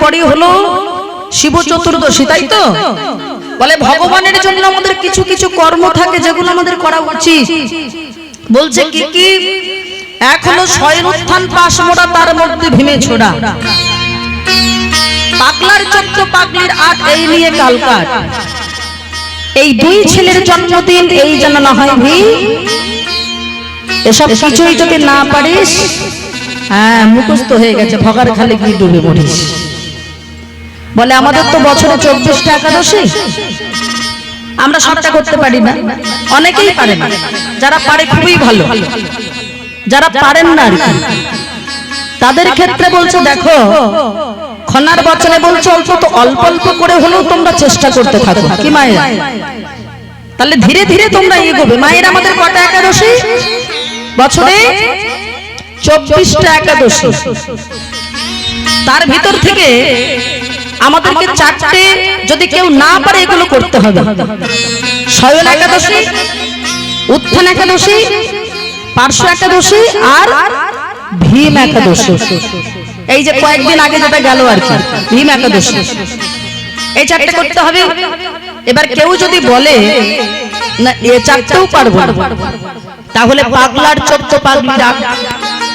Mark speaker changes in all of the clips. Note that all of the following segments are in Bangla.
Speaker 1: পরে হলো শিব চতুর্দশী, তাই তো? বলে ভগবানের জন্য আমাদের কিছু কিছু কর্ম থাকে যেগুলো আমাদের করা উচিত। বলছে কি কি? এক হলো শয়ের উত্থান পাশ মোড়া, তার মধ্যে ভীমে ছোড়া, পাগলার চোদ্দ পাগলির আট, এই নিয়ে কালকাট। এই দুই ছেলের জন্মদিন, এই যেন না হয় ভীম। এসব কিছুই যদি না পারিস, হ্যাঁ মুখস্থ হয়ে গেছে, ভগার খালে গিয়ে ডুবে মরিস। বলে আমাদের তো বছরে 24টা একাদশী, আমরা সবটা করতে পারি না, অনেকেই পারে না। যারা পারে খুবই ভালো, যারা পারেন না আর কি, তাদের ক্ষেত্রে বলছে দেখো খনার বচনে বলছে অল্প অল্প করে হলেও তোমরা চেষ্টা করতে থাকো। কি মায়েরা? তাহলে ধীরে ধীরে তোমরা এগোবে। মায়ের আমাদের কটা একাদশী? বছরে 24টা একাদশী। তার ভিতর থেকে আমাদেরকে 4টে যদি কেউ না পারে এগুলো করতে হবে। শয়ন একাদশী, উত্থান একাদশী, পার্শ্ব একাদশী আর ভীম একাদশী। এই যে কয়েকদিন আগে যেটা গেল আর কি, ভীম একাদশী, এই 4টে করতে হবে। এবার কেউ যদি বলে না এ 4টেও পারবো না, তাহলে পাগলার 14 পাগলি ডাক।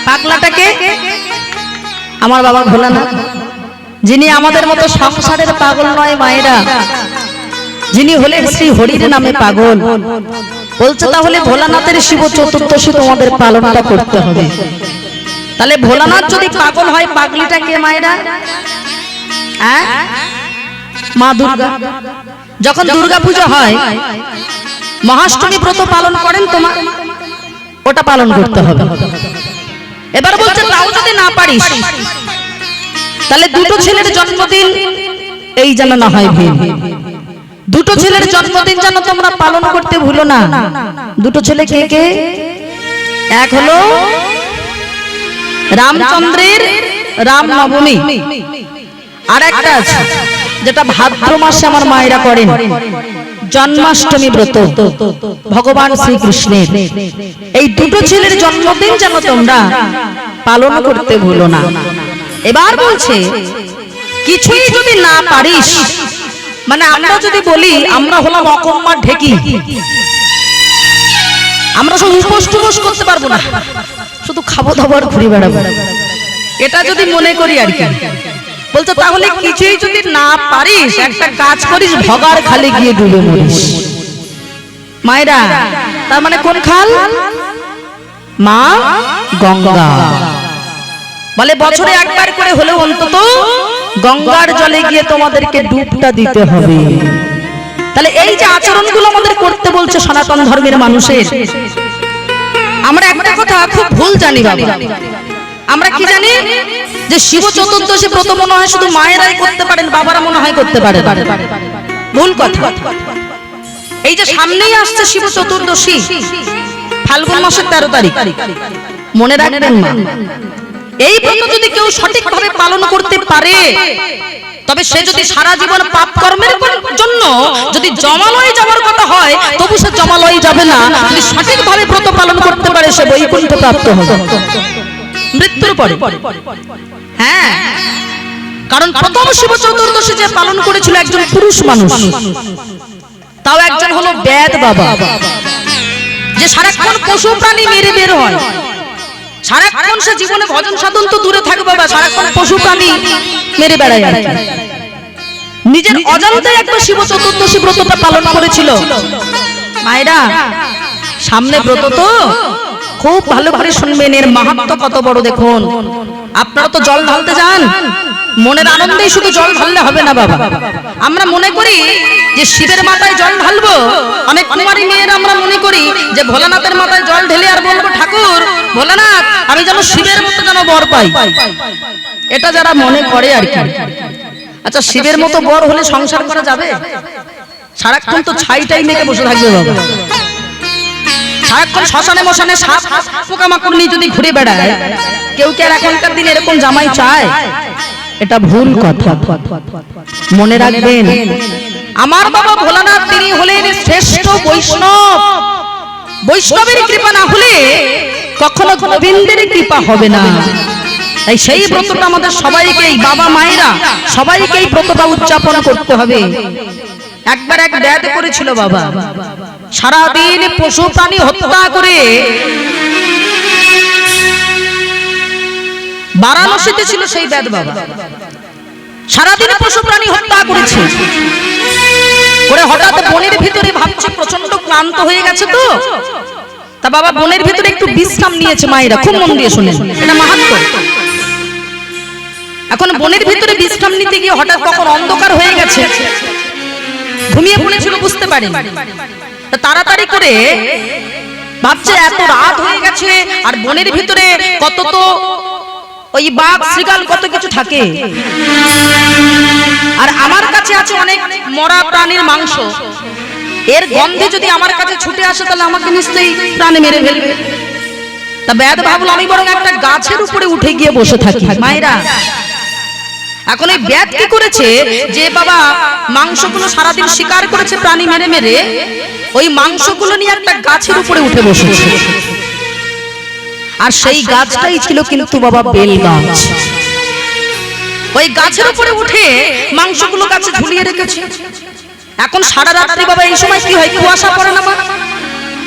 Speaker 1: পাগলাটাকে আমার বাবা ভোলানাথ, যিনি আমাদের মতো সংসারের পাগল নয় মায়েরা, যিনি হলেন শ্রী হরির নামে পাগল। বলছে তাহলে ভোলানাথের শিব চতুর্দশী তোমাদের পালনটা করতে হবে। তাহলে ভোলানাথ যদি পাগল হয়, পাগলিটা কে মায়েরা? হ্যাঁ, মা দুর্গা। যখন দুর্গা পূজা হয়, মহাষ্টমী ব্রত পালন করেন, তোমার ওটা পালন করতে হবে। এবার বলছে তাও যদি না পারিস, তাহলে দুটো ছেলের জন্মদিন, এই যেন না হয় ভীম। দুটো ছেলের জন্মদিন যেন তোমরা পালন করতে ভুলো না। দুটো ছেলে কে কে? এক হলো রামচন্দ্রের রাম নবমী, আর একটা আছে যেটা ভাদ্র মাসে আমার মায়েরা করেন, জন্মাষ্টমী ব্রত ভগবান শ্রীকৃষ্ণের। এই দুটো ছেলের জন্মদিন যেন তোমরা পালন করতে ভুলো না। এবার বলছে কিছুই যদি না পারিস, মানে আমরা যদি বলি আমরা হলাম অকম্মার ঢেকি, আমরা সব উপোস টুপোস করতে পারবো না, শুধু খাবো দাবো আর ঘুরে বেড়াবো, এটা যদি মনে করি আর কি। বলতো তাহলে কিছুই যদি না পারিস, একটা কাজ করিস, ভগার খালে গিয়ে ডুবে মরিস। মায়েরা, তার মানে কোন খাল? মা গঙ্গা। বলে বছরে একবার করে হলেও অন্তত গঙ্গার জলে গিয়ে তোমাদেরকে ডুবটা দিতে হবে। তাহলে এই যে আচরণগুলো আমাদের করতে বলছে সনাতন ধর্মের মানুষের, আমরা একটা কথা খুব ভুল জানি বাবা। আমরা কি জানি যে শিব চতুর্দশী ব্রত মনে হয় শুধু মায়েরাই করতে পারেন, বাবারা মনে হয় করতে পারে। ভুল কথা। এই যে সামনেই আসছে শিব চতুর্দশী, ফাল্গুন মাসের 13 তারিখ, মনে রাখবেন মা, এই ব্রত যদি কেউ সঠিকভাবে পালন করতে পারে, তবে সে যদি সারা জীবন পাপ কর্মের জন্য যদি জমালয়ে যাওয়ার কথা হয়, তবু সে জমালয়ে যাবে না। যদি সঠিকভাবে ব্রত পালন করতে পারে, সে বৈকুণ্ঠ প্রাপ্ত হবে মৃত্যুর পরে। হ্যাঁ, কারণ প্রথম শিব চতুর্দশী যে পালন করেছিল একজন পুরুষ মানুষ, তাও একজন হলো বেদ বাবা, যে সারাক্ষণ পশু প্রাণী মেরে বের হয়। সারাক্ষণ সে জীবনে ভজন সাধন তো দূরে থাকবে বাবা, সারাক্ষণ পশু প্রাণী মেরে বেড়ায় আর কি। নিজের অজান্তে একবার শিব চতুর্দশী ব্রতটা পালন করেছিল। মায়েরা, সামনে ব্রত তো খুব ভালো করে শুনবেন, এর মাহাত্ম্য কত বড় দেখুন। আপনারা তো জল ঢালতে যান, মনের আনন্দেই শুধু জল ঢাললে হবে না বাবা। আমরা মনে করি যে শিবের মাথায় জল ঢালবো, অনেক কুমারী মেয়েরা আমরা মনে করি যে ভোলানাথের মাথায় জল ঢেলে আর বলবো ঠাকুর ভোলানাথ আমি যেন শিবের মতো যেন বর পাই, এটা যারা মনে করে আর কি। আচ্ছা, শিবের মতো বর হলে সংসার করা যাবে? সারাক্ষণ তো ছাইটাই মেখে বসে থাকবে বাবা। সারাক্ষণ শ্মশানে মশানে সাপ পোকামাকড় নিয়ে যদি ঘুরে বেড়ায়, কেউ কি আর এখনকার দিনে এরকম জামাই চায়? এটা ভুল কথা, মনে রাখবেন। আমার বাবা ভোলানাথ তিনি হলেন শ্রেষ্ঠ বৈষ্ণব। বৈষ্ণবের কৃপা না হলে কখনো গোবিন্দের কৃপা হবে না। তাই সেই ব্রতটা আমাদের সবাইকেই, বাবা মায়েরা সবাইকেই ব্রতটা উদযাপন করতে হবে। একবার এক ব্যাধ করেছিল বাবা, সারাদিন পশু প্রাণী হত্যা করে বারাণসীতে ছিল সেই ব্যাধ বাবা, সারাদিন পশু প্রাণী হত্যা করেছে করে হঠাৎ বনের ভিতরে ভাবছে প্রচন্ড ক্লান্ত হয়ে গেছে তো, তা বাবা বনের ভিতরে একটু বিশ্রাম নিয়েছে। মায়েরা খুব মন দিয়ে শুনেন, এটা মাহাত্ম্য। এখন বনের ভিতরে বিশ্রাম নিতে গিয়ে হঠাৎ কখন অন্ধকার হয়ে গেছে, ঘুমিয়ে পড়েছিল বুঝতে পারে, তাড়াতাড়ি করে ভাবছে এত রাত হয়ে গেছে আর বনের ভিতরে কত তো ওই বাঘ শৃগাল কত কিছু থাকে, আর আমার কাছে আছে অনেক মরা প্রাণীর মাংস, এর গন্ধে যদি আমার কাছে ছুটে আসে তাহলে আমাকে নিশ্চয়ই প্রাণে মেরে ফেলবে। তা ব্যাধ ভাবলো আমি বরং একটা গাছের উপরে উঠে গিয়ে বসে থাকি। মায়েরা এখন এই ব্যাধ কি করেছে, যে বাবা মাংসগুলো সারাদিন শিকার করেছে প্রাণী মেরে মেরে, ওই মাংসগুলো নিয়ে একটা গাছের উপরে উঠে বসেছে। আর সেই গাছটাই ছিল কিন্তু বাবা বেল গাছ। ওই গাছের উপরে উঠে মাংসগুলো গাছে ঝুলিয়ে রেখেছে। এখন সারা রাত্রি বাবা এই সময় কি হয়, কুয়াশা পড়ে না,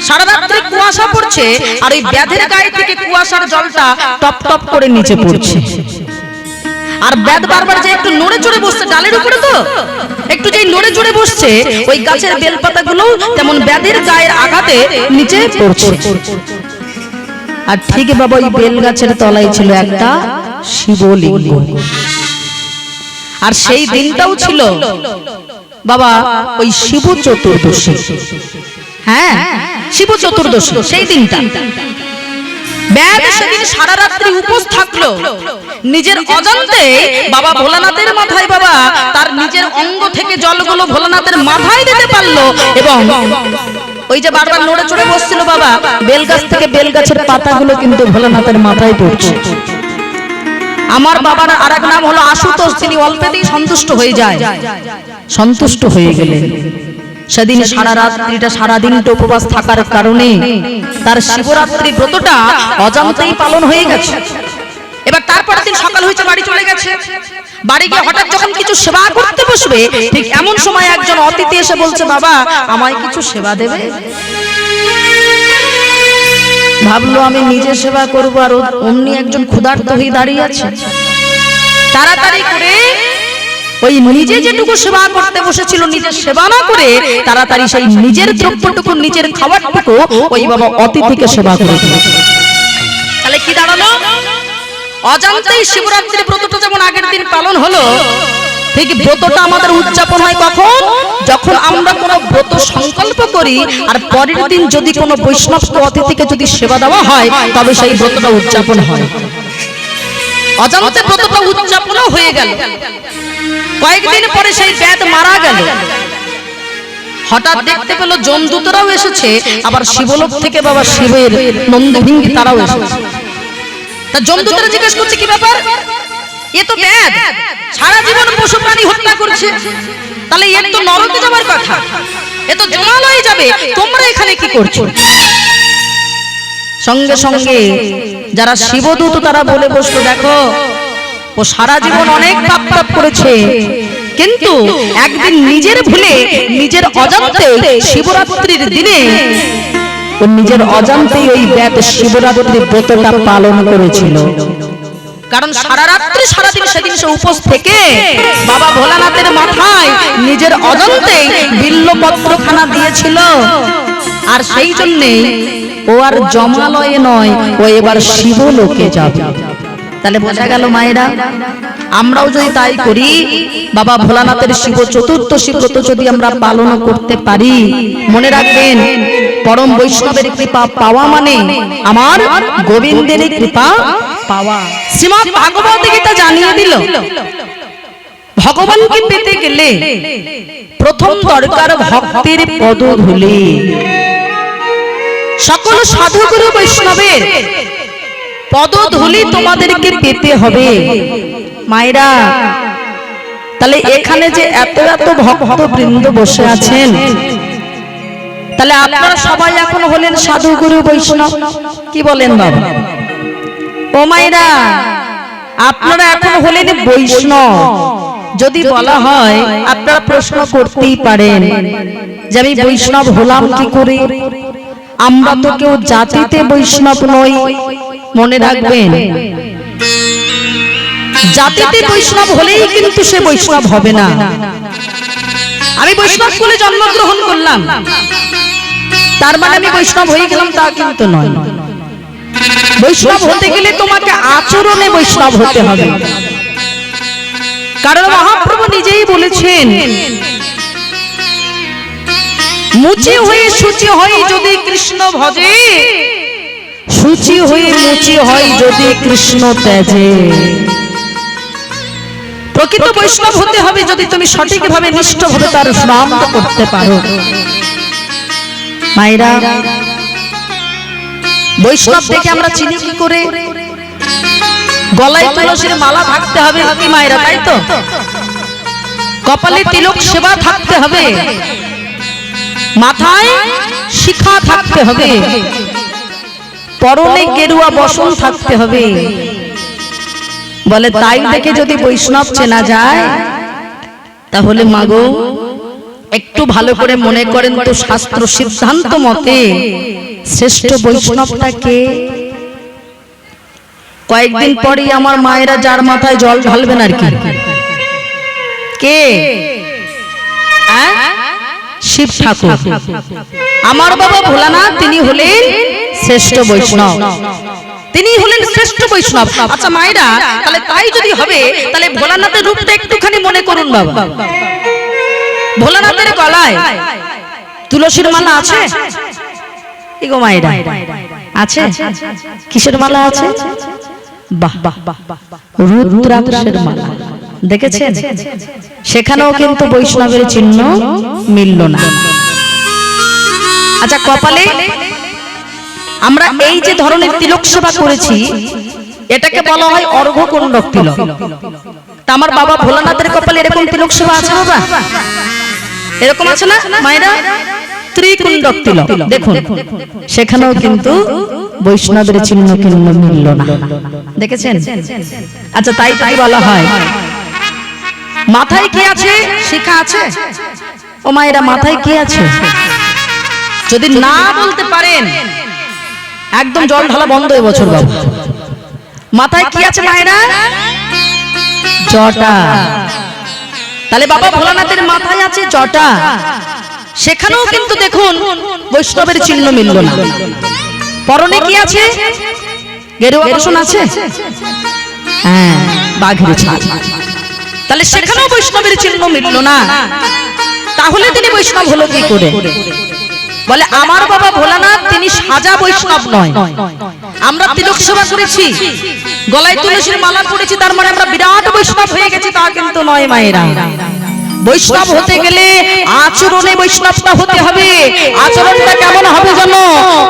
Speaker 1: সারা রাত্রি কুয়াশা পড়ছে আর ওই ব্যাধের গায়ে থেকে কুয়াশার জলটা টপ টপ করে নিচে পড়ছে। আর ব্যাধ বারবার যে একটু নড়ে চড়ে বসছে ডালের উপরে, তো একটু যেই নড়ে চড়ে বসছে ওই গাছের বেলপাতাগুলো তেমন ব্যাধের গায়ের আঘাতে নিচে পড়ছে। আর ঠিক বাবা ওই বেল গাছের তলায় ছিল একটা শিবলিঙ্গ। আর সেই দিনটাও ছিল বাবা ওই শিব চতুর্দশী। হ্যাঁ, শিব চতুর্দশী সেই দিনটা। ব্যাধ সেদিন সারা রাত্রি উপোস থাকলো, নিজের অজান্তে বাবা ভোলানাথের মাথায় বাবা তার নিজের অঙ্গ থেকে জলগুলো ভোলানাথের মাথায় দিতে পারলো, এবং ওই যে বারবার নড়ে চড়ে বসছিল বাবা, বেলগাছ থেকে বেলগাছের পাতাগুলো কিন্তু ভোলানাথের মাথায় পড়ছে। আমার বাবার আরেক নাম হলো আশুতোষ, তিনি অল্পেতেই সন্তুষ্ট হয়ে যায়। সন্তুষ্ট হয়ে গেলেন সেদিন সারা রাত্রিটা সারাদিনটা উপবাস থাকার কারণে তার শিবরাত্রি ব্রতটা অজান্তেই পালন হয়ে গেছে। এবার তারপর দিন সকাল হয়েছে, বাড়ি চলে গেছে। বাড়ি গিয়ে হঠাৎ যখন কিছু সেবা করতে বসবে, ঠিক এমন সময় একজন অতিথি এসে বলছে বাবা আমায় কিছু সেবা দেবে। ভাবলো আমি নিজে সেবা করবো, আর অমনি একজন ক্ষুধার্ত হয়ে দাঁড়িয়ে আছে। তাড়াতাড়ি করে ওই নিজে যেটুকু সেবা করতে বসেছিল নিজের সেবা না করে তাড়াতাড়ি সেই নিজের দ্রব্যটুকু, নিজের খাবারটুকু ওই বাবা অতিথিকে সেবা করে দিল। তাহলে কি দাঁড়ালো, অজান্তেই শিবরাত্রির ব্রতটা যেমন আগের দিন পালন হলো, ঠিক ব্রতটা আমাদের উদযাপন হয় কখন, যখন আমরা কোনো ব্রত সংকল্প করি আর পরের দিন যদি কোনো বৈষ্ণব অতিথিকে যদি সেবা দেওয়া হয় তবে সেই ব্রতটা উদযাপন হয়। অজান্তে ব্রতটা উদযাপনও হয়ে গেল। কয়েকদিন পরে সেই ব্যাধ মারা গেল। হঠাৎ দেখতে পেল যমদূতরাও এসেছে, আবার শিবলোক থেকে বাবা শিবের নন্দভিঙ্গি তারাও এসেছে। তা যমদূতরা জিজ্ঞেস করছে কি ব্যাপার, এ তো ব্যাধ সারা জীবন পশু প্রাণী হত্যা করছে, তাহলে এর তো নরকে যাবার কথা, এ তো জমালয়ে যাবে, তোমরা এখানে কি করছো? সঙ্গে সঙ্গে যারা শিবদূত তারা বলে বসলো দেখো ও সারা জীবন অনেক পাপ পাপ করেছে, কিন্তু একদিন নিজের ভুলে নিজের অজান্তে শিবরাত্রির দিনে ও নিজের অজান্তেই ওই ব্যাধ শিবরাত্রির ব্রতটা পালন করেছিল। কারণ সারা রাত্রি সারাদিন সেদিন সে উপোস থেকে বাবা ভোলানাথের মাথায় নিজের অজান্তেই বিল্লপত্রখানা দিয়েছিল। আর সেই জন্যে ও আর জমালয়ে নয়, ও এবার শিবলোকে যাবে। তাহলে বোঝা গেল মায়েরা, আমরাও যদি তাই করি, বাবা ভোলানাথের শিব চতুর্দশী ব্রত যদি আমরা পালন করতে পারি, মনে রাখবেন পরম বৈষ্ণবের কৃপা পাওয়া মানে আমার গোবিন্দের কৃপা পাওয়া। শ্রীমদ্ ভাগবত গীতা জানিয়ে দিল ভগবানকে পেতে গেলে প্রথম দরকার ভক্তির পদধূলি। সকল সাধুগুরু বৈষ্ণবের পদধূলি তোমাদেরকে পেতে হবে মায়েরা। তাহলে এখানে যে এত এত ভক্তবৃন্দ বসে আছেন, তাহলে আপনারা সবাই এখন হলেন সাধুগুরু বৈষ্ণব, কি বলেন বাবা? ও মায়েরা, আপনারা এখন হলেন বৈষ্ণব। যদি বলা হয় আপনারা প্রশ্ন করতেই পারেন যে আমি বৈষ্ণব হলাম কি করে? আমরা তো কেউ জাতিতে বৈষ্ণব নই। মনে রাখবেন, জাতিতে বৈষ্ণব হলেই কিন্তু সে বৈষ্ণব হবে না। আমি বৈষ্ণব কুলে জন্মগ্রহণ করলাম তার মানে আমি বৈষ্ণব হয়ে গেলাম তা কিন্তু নয়। বৈষ্ণব হতে গেলে তোমাকে আচরণে বৈষ্ণব হতে হবে। কারণ মহাপ্রভু নিজেই বলেছেন, মুচি হয়ে শুচি হয় যদি কৃষ্ণ ভজে, শুচি হয়ে মুচি হয় যদি কৃষ্ণ ত্যাজে। প্রকৃত বৈষ্ণব হতে হবে যদি তুমি সঠিকভাবে নিষ্ঠভাবে তার নাম করতে পারো। মায়েরা, বৈষ্ণব দেখে আমরা চিনি কি করে? গলায় তুলসীর মালা থাকতে হবে কি মায়েরা, তাই তো? কপালে তিলক সেবা থাকতে হবে, মাথায় শিখা থাকতে হবে, পরনে গেরুয়া বসন থাকতে হবে। বলে তাই দেখে যদি বৈষ্ণব চেনা যায়, তাহলে মাগো একটু ভালো করে মনে করেন তো, শাস্ত্র সিদ্ধান্ত মতে শ্রেষ্ঠ বৈষ্ণবটা কে? কয়েকদিন পরেই আমার মায়েরা যার মাথায় জল ঢালবেন আর কি, কে? শিব ঠাকুর। আমার বাবা ভোলানাথ তিনি হলেন শ্রেষ্ঠ বৈষ্ণব, তিনি হলেন শ্রেষ্ঠ বৈষ্ণব। আচ্ছা মায়েরা, তাহলে তাই যদি হবে তাহলে ভোলানাথের রূপটা একটুখানি মনে করুন বাবা। ভোলানাথের গলায় তুলসীর মালা আছে? এগো মায়েরা, আছে? কিসের মালা আছে? বাহ বাহ বাহ, রুদ্রাক্ষের মালা। দেখেছেন? সেখানেও কিন্তু বৈষ্ণবের চিহ্ন মিলল না। আচ্ছা কপালে আমরা এই যে ধরনের তিলক সেবা করেছি, এটাকে বলা হয় অর্ঘ্যকুণ্ডক তিলক। তা আমার বাবা ভোলানাথের কপালে এরকম তিলক সেবা আছে বাবা? এরকম আছে না মায়েরা? ত্রিকুণ্ডক তিলক। দেখুন সেখানেও কিন্তু বৈষ্ণবের চিহ্ন কিন্তু মিলল না। দেখেছেন? আচ্ছা তাই তাই বলা হয় মাথায় কি আছে? শিখা আছে? ও মায়েরা, মাথায় কি আছে? যদি না বলতে পারেন একদম জল ঢালা বন্ধ এই বছর বাবা। মাথায় কি আছে মায়েরা? জটা। তাহলে বাবা ভোলানাথের মাথায় আছে জটা, সেখানেও কিন্তু দেখুন বৈষ্ণবের চিহ্ন মিলল না। পরনে কি আছে? গেরুয়া বসন আছে? হ্যাঁ, বাঘের ছাল। তাহলে সেখানেও বৈষ্ণবের চিহ্ন মিলল না। তাহলে তিনি বৈষ্ণব হলো কি করে? বলে আমার বাবা ভোলানাথ তিনি সাজা বৈষ্ণব নয়। আমরা তিলক সেবা করেছি, গলায় তুলসীর মালা পড়েছি, তার মানে আমরা বিরাট বৈষ্ণব হয়ে গেছি তা কিন্তু নয় মায়েরা। বৈষ্ণব হতে গেলে আচরণে বৈষ্ণবটা হতে হবে। আচরণটা কেমন হবে জানো?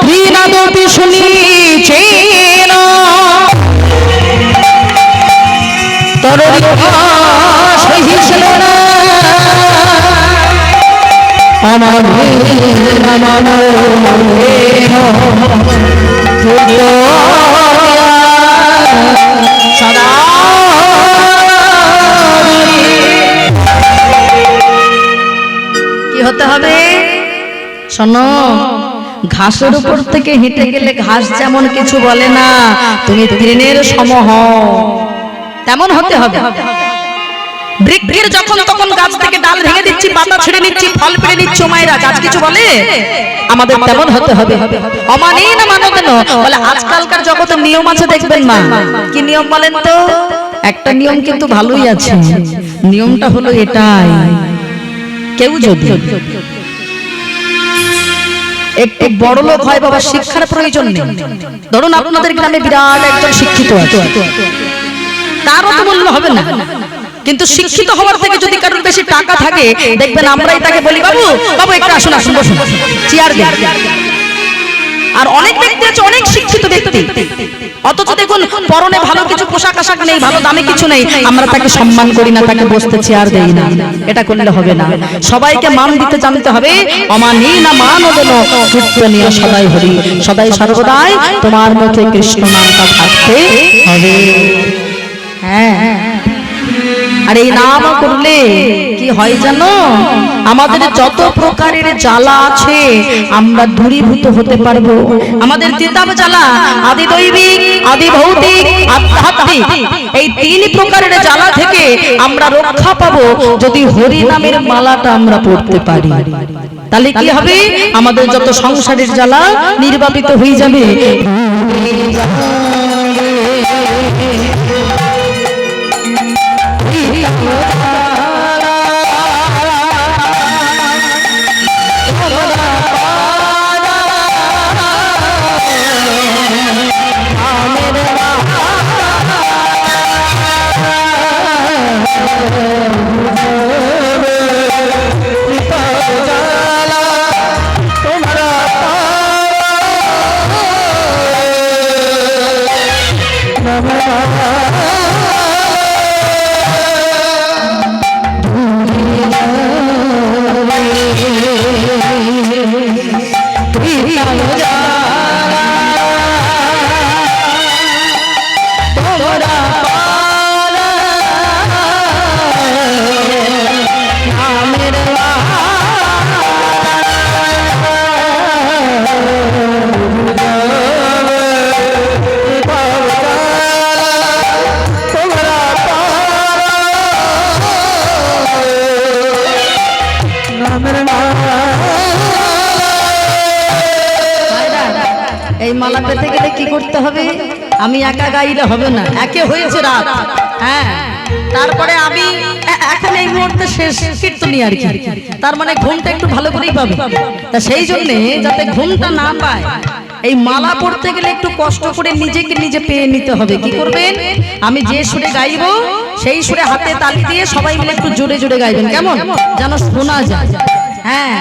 Speaker 1: ত্রিনাদপি শুনিছেন তরুণী সহিষ্ণু না আমার সদা কি হতে হবে? শোনো, ঘাসের উপর থেকে হেঁটে গেলে ঘাস যেমন কিছু বলে না, তুমি তৃণের সম হও তেমন হতে হবে। বৃক্ষের যখন তখন গাছ থেকে ডাল ভেঙে দিচ্ছি, পাতা ছিঁড়ে নিচ্ছি, ফল পেড়ে নিচ্ছি, মায়েরা গাছ কিছু বলে? আমাদের তেমন হতে হবে। অমানেন মানবেন বলে আজকালকার জগতের নিয়ম আছে দেখবেন মা। কি নিয়ম বলেন তো? একটা নিয়ম কিন্তু ভালোই আছে। নিয়মটা হলো এটাই, কেউ যদি একটু বড় লোক হয় বাবা, শিক্ষার প্রয়োজন নেই। ধরুন আপনাদের গ্রামে বিরাট একজন শিক্ষিত আছে, তারও তো মূল্য হবে না। কিন্তু শিক্ষিত হওয়ার থেকে যদি কারোর বেশি টাকা থাকে, দেখবেন আমরাই তাকে বলি বাবু বাবু একটু আসুন আসুন বসুন, চেয়ার দিন। আর অনেক ব্যক্তি আছে অনেক শিক্ষিত ব্যক্তি, অথচ দেখুন পরনে ভালো কিছু পোশাক আশাক নেই, ভালো দামে কিছু নেই, আমরা তাকে সম্মান করি না, তাকে বসতে চেয়ার দেই না। এটা করলে হবে না। সবাইকে মান দিতে জানতে হবে। অমানি না মান দেন কীর্তনীয় সদাই হরি, সদাই সর্বদাই তোমার মুখে কৃষ্ণ নামটা থাকতে হবে। হ্যাঁ, আর এই নাম করলে কি হয় জানো, আমাদের যত প্রকারের জ্বালা আছে আমরা দূরীভূত হতে পারবো। আমাদের তিতাব জ্বালা, আদি দৈবিক, আদি ভৌতিক, আধ্যাত্মিক, এই তিন প্রকারের জ্বালা থেকে আমরা রক্ষা পাবো যদি হরি নামের মালাটা আমরা পড়তে পারি। তাহলে কি হবে, আমাদের যত সংসারের জ্বালা নির্বাপিত হয়ে যাবে। এই মালা পেতে গেলে কি করতে হবে, আমি একা গাইলে হবে না, একে হয়েছে রাত, হ্যাঁ, তারপরে আমি এখন এই মুহূর্তে শেষ কীর্তনী আর কি, তার মানে ঘুমটা একটু ভালো করেই পাবে। তা সেই জন্যে যাতে ঘুমটা না পায়, এই মালা পড়তে গেলে একটু কষ্ট করে নিজেকে নিজে পেয়ে নিতে হবে। কি করবেন, আমি যে সুরে গাইবো সেই সুরে হাতে তালি দিয়ে সবাই মিলে একটু জোরে জোরে গাইবেন, কেমন যেন শোনা যায়। হ্যাঁ,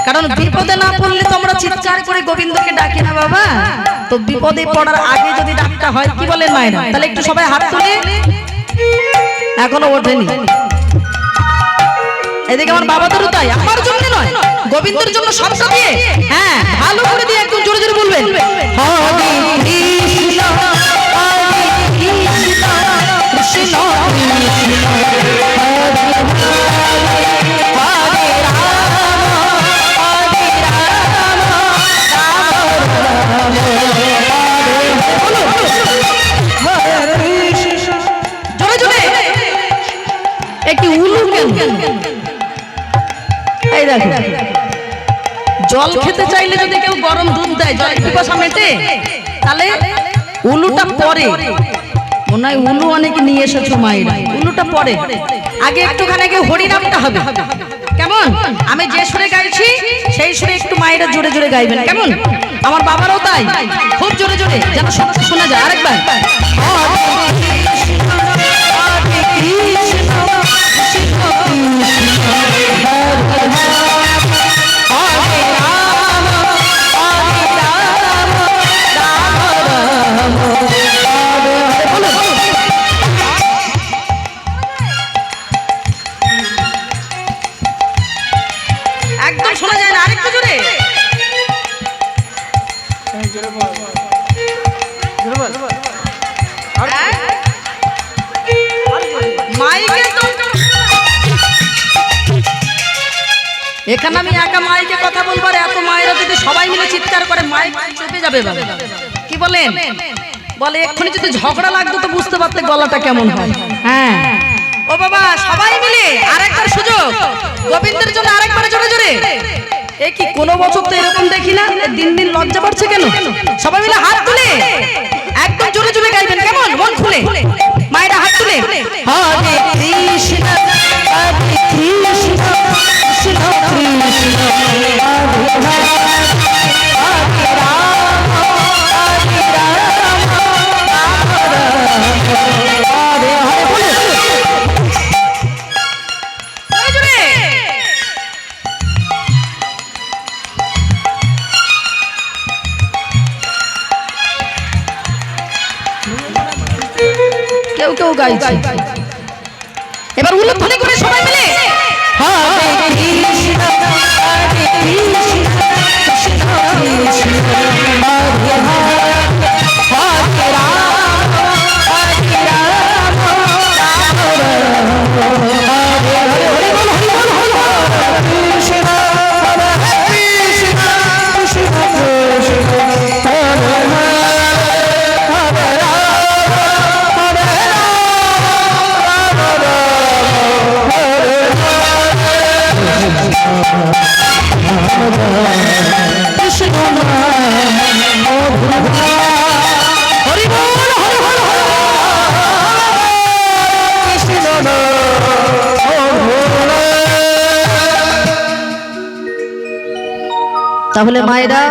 Speaker 1: কারণ বিপদে না পড়লে তো আমরা চিৎকার করে গোবিন্দকে ডাকি না বাবা, তো বিপদে পড়ার আগে যদি ডাকটা হয়, কি বলেন মায়েরা, তাহলে একটু সবাই হাত তুলে, এখনো ওঠেনি, এদিকে আমার বাবাদেরও তাই, আমার জন্য নয় গোবিন্দের জন্য শব্দ দিয়ে, হ্যাঁ ভালো করে দিয়ে একদম জোরে জোরে বলবেন, হরে কৃষ্ণ হরে কৃষ্ণ কৃষ্ণ জল খেতে চাইলে যদি কেউ গরম দুধ দেয়, জল পিপাসা মেটে, তাহলে উলুটা পরে, মনে হয় উলু অনেকে নিয়ে এসেছো মায়েরা, উলুটা পরে, আগে একটুখানি আগে হরিনামটা হবে, কেমন, আমি যে সুরে গাইছি সেই সুরে একটু মায়েরা জোরে জোরে গাইবেন, কেমন, আমার বাবারও তাই, খুব জোরে জোরে যেন শোনা যায়। আরেকবার, একদম শোনা যায় না, আরেকটু জোরে, এখানে আমি একা মাইকে কথা বলবো, আর এত মায়েরা যদি সবাই মিলে চিৎকার করে মাইক চেপে যাবে বাবা। কি বলেন, বলে এক্ষুনি যদি ঝগড়া লাগতো তো বুঝতে পারতে গলাটা কেমন হয়। হ্যাঁ ও বাবা, সবাই মিলে আরেকবার সুযোগ, গোবিন্দের জন্য আরেকবার জোরে জোরে। এ কি কোনো বছর তো এরকম দেখি না, দিন দিন লজ্জা পাচ্ছে কেন? সবাই মিলে হাত তুলে একদম জোরে জোরে গাইবেন, কেমন, মন খুলে, মায়েরা হাত তুলে, হরে কৃষ্ণ হরে কৃষ্ণ কৃষ্ণ কৃষ্ণ হরে কেউ কেউ গাইছে। এবার উলুধ্বনি করে সবাই মিলে হরে কৃষ্ণ হরে কৃষ্ণ কৃষ্ণ কৃষ্ণ হরে হরে হরে রাম হরে রাম কৃষ্ণ হরি বল হরি বল কৃষ্ণ তাহলে মায়েরা